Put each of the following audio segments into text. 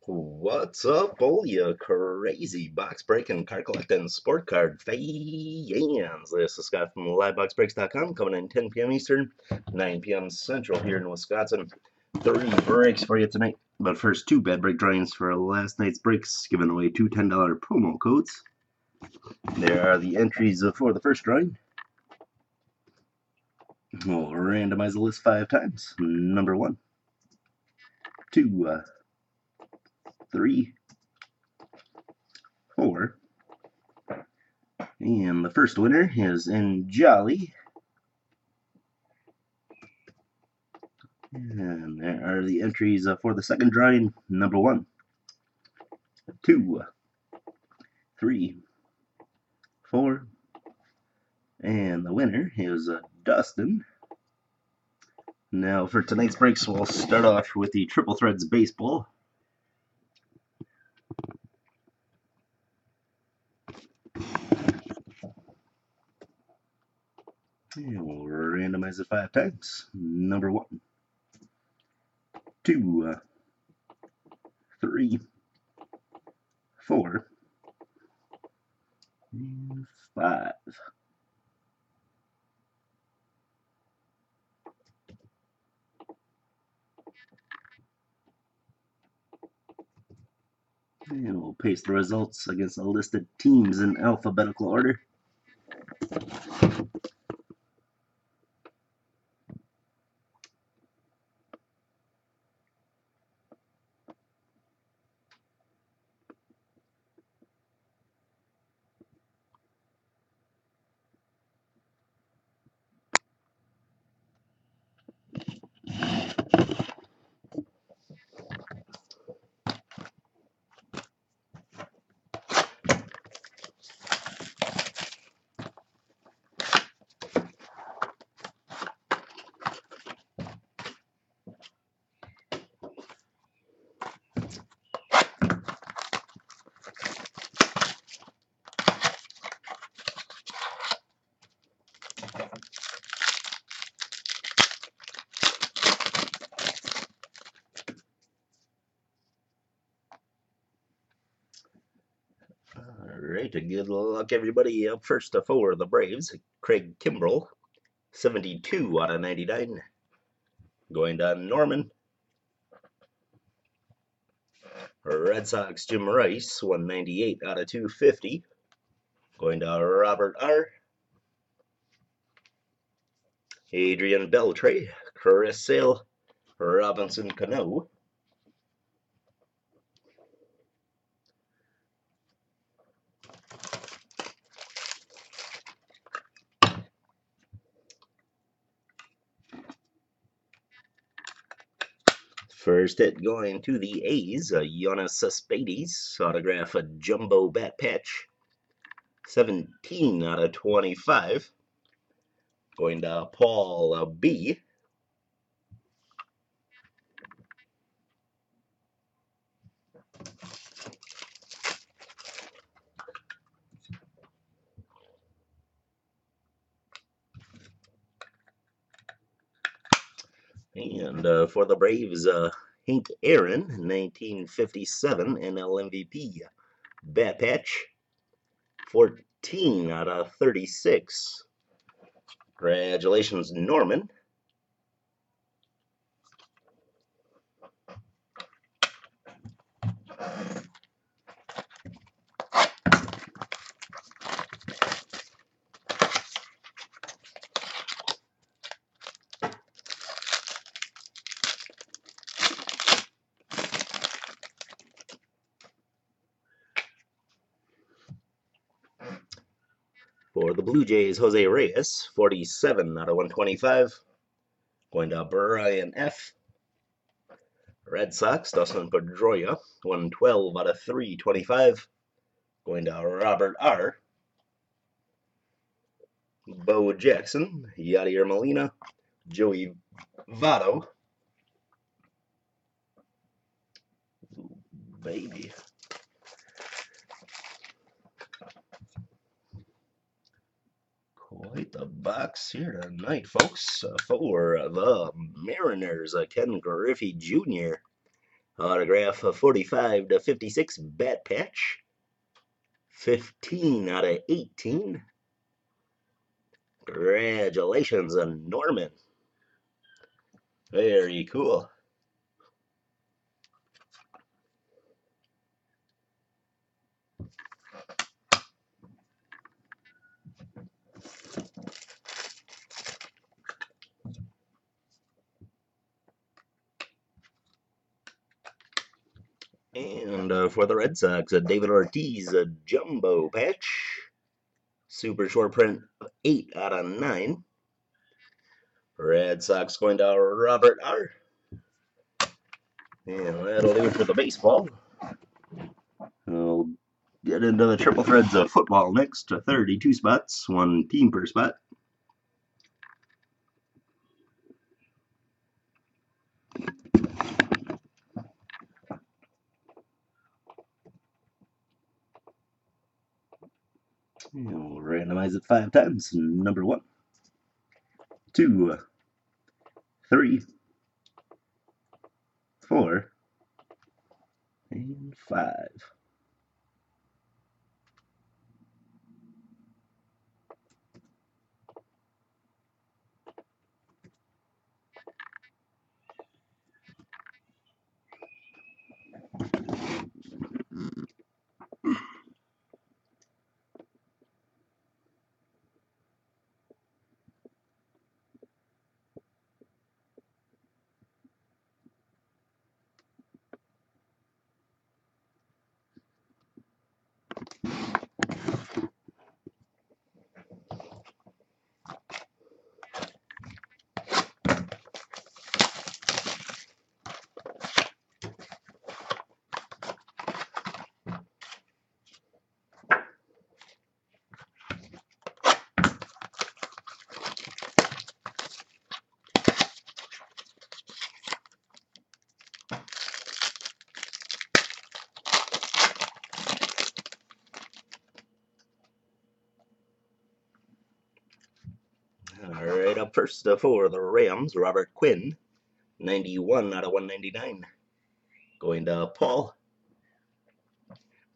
What's up, all you crazy box breaking, card collecting, sport card fans? This is Scott from LiveBoxBreaks.com coming in 10 p.m. Eastern, 9 p.m. Central here in Wisconsin. 3 breaks for you tonight. But first, two bad break drawings for last night's breaks, giving away two $10 promo codes. There are the entries for the first drawing. We'll randomize the list 5 times. Number 1, 2, 3, 4. And the first winner is in Jolly. And there are the entries for the second drawing. Number 1, 2, 3, 4. And the winner is Dustin. Now for tonight's breaks, we'll start off with the Triple Threads Baseball. And we'll randomize it 5 times. Number 1, 2, 3, 4, and 5. And we'll paste the results against the listed teams in alphabetical order. Alright, good luck everybody. Up first for the Braves, Craig Kimbrell, 72 out of 99. Going to Norman. Red Sox, Jim Rice, 198 out of 250. Going to Robert R. Adrian Beltre, Chris Sale, Robinson Cano. First hit going to the A's, Yoenis Cespedes, autograph a jumbo bat patch, 17 out of 25. Going to Paul B. And for the Braves, Hank Aaron, 1957 NL MVP bat patch, 14 out of 36. Congratulations, Norman. For the Blue Jays, Jose Reyes, 47 out of 125. Going to Brian F. Red Sox, Dustin Pedroia, 112 out of 325. Going to Robert R. Bo Jackson, Yadier Molina, Joey Votto. Ooh, baby. Quite the box here tonight, folks. For the Mariners, Ken Griffey Jr., Autograph of 45 to 56 bat patch. 15 out of 18. Congratulations, Norman. Very cool. And for the Red Sox, a David Ortiz, a jumbo patch. Super short print, 8 out of 9. Red Sox going to Robert R. And that'll do it for the baseball. We'll get into the triple threads of football next. 32 spots, 1 team per spot. And we'll randomize it 5 times. Number 1, 2, 3, 4, and 5. All right, up first for the Rams, Robert Quinn, 91 out of 199. Going to Paul.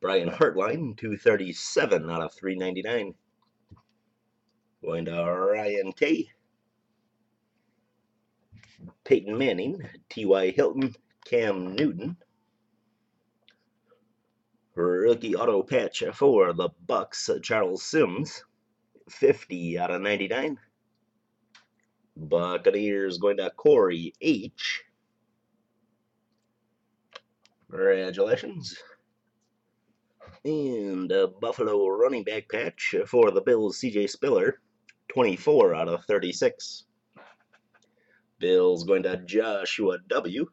Brian Hartline, 237 out of 399. Going to Ryan K. Peyton Manning, T.Y. Hilton, Cam Newton. Rookie auto patch for the Bucks, Charles Sims, 50 out of 99. Buccaneers going to Corey H. Congratulations. And a Buffalo running back patch for the Bills, CJ Spiller, 24 out of 36. Bills going to Joshua W.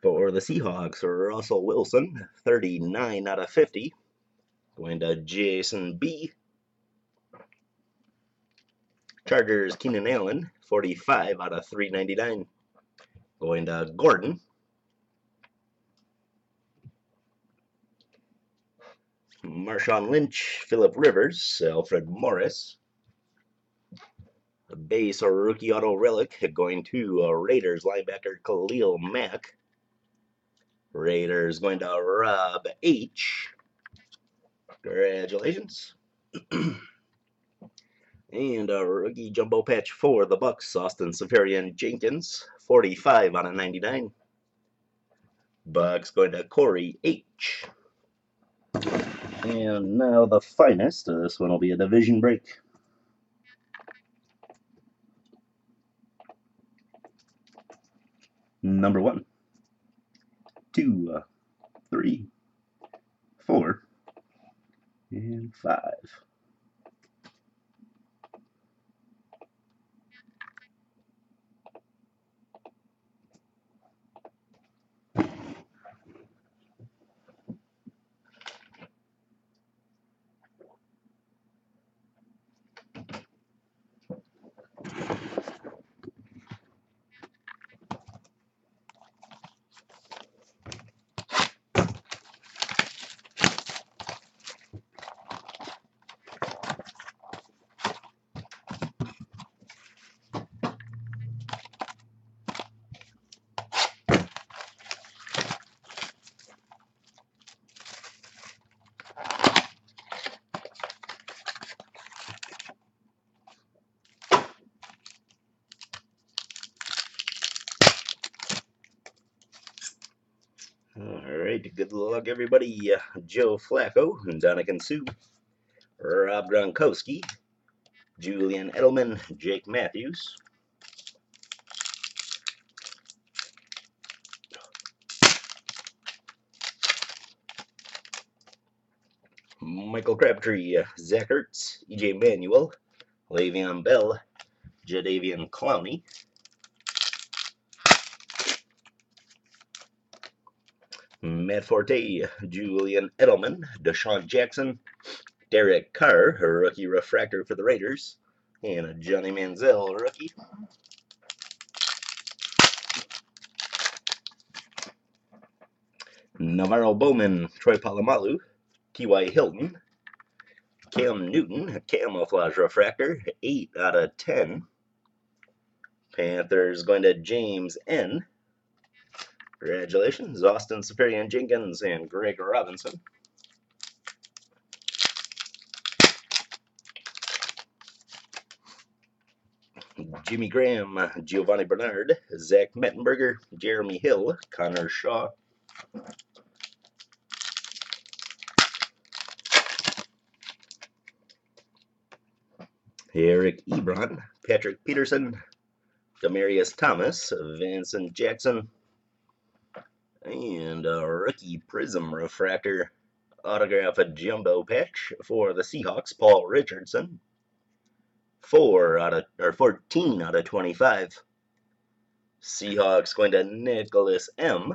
For the Seahawks, Russell Wilson, 39 out of 50. Going to Jason B. Chargers, Keenan Allen, 45 out of 399. Going to Gordon. Marshawn Lynch, Phillip Rivers, Alfred Morris. The base or rookie auto relic going to Raiders linebacker Khalil Mack. Raiders going to Rob H. Congratulations. And a rookie jumbo patch for the Bucks, Austin Seferian Jenkins, 45 out of 99. Bucks going to Corey H. And now the finest. This one will be a division break. Number 1, 2, 3, 4, and 5. Alright, good luck everybody. Joe Flacco, Dominican Sue, Rob Gronkowski, Julian Edelman, Jake Matthews, Michael Crabtree, Zach Ertz, EJ Manuel, Le'Veon Bell, Jadavian Clowney, Matt Forte, Julian Edelman, Deshaun Jackson, Derek Carr, a rookie refractor for the Raiders, and a Johnny Manziel rookie. Navarro Bowman, Troy Polamalu, T.Y. Hilton, Cam Newton, camouflage refractor, 8 out of 10. Panthers going to James N. Congratulations, Austin Safarian Jenkins and Greg Robinson. Jimmy Graham, Giovanni Bernard, Zach Mettenberger, Jeremy Hill, Connor Shaw. Eric Ebron, Patrick Peterson, Demarius Thomas, Vincent Jackson, and a rookie prism refractor autograph a jumbo patch for the Seahawks, Paul Richardson. 14 out of 25. Seahawks going to Nicholas M.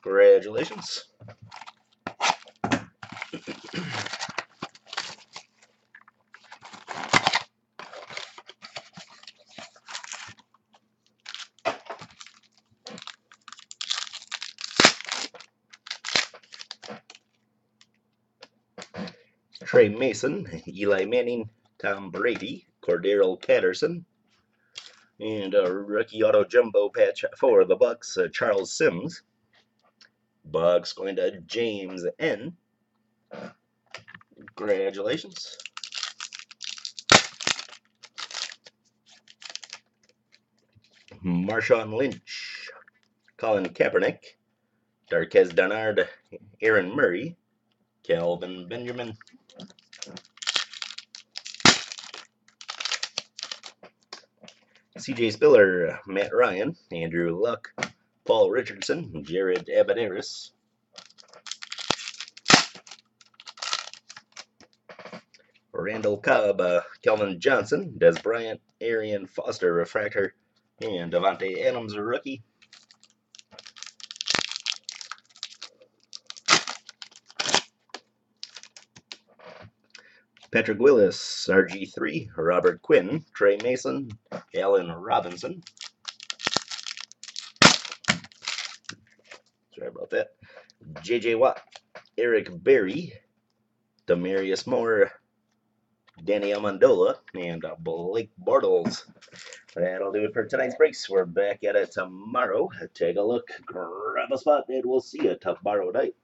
Congratulations. Trey Mason, Eli Manning, Tom Brady, Cordero Patterson, and a rookie auto jumbo patch for the Bucks, Charles Sims. Bucks going to James N. Congratulations. Marshawn Lynch, Colin Kaepernick, Darquez Dennard, Aaron Murray, Calvin Benjamin, CJ Spiller, Matt Ryan, Andrew Luck, Paul Richardson, Jared Abadaris, Randall Cobb, Kelvin Johnson, Des Bryant, Arian Foster, refractor, and Devontae Adams, a rookie. Patrick Willis, RG3, Robert Quinn, Trey Mason, Allen Robinson. Sorry about that. JJ Watt, Eric Berry, Demarius Moore, Danny Amendola, and Blake Bortles. That'll do it for tonight's breaks. We're back at it tomorrow. Take a look, grab a spot, and we'll see you tomorrow night.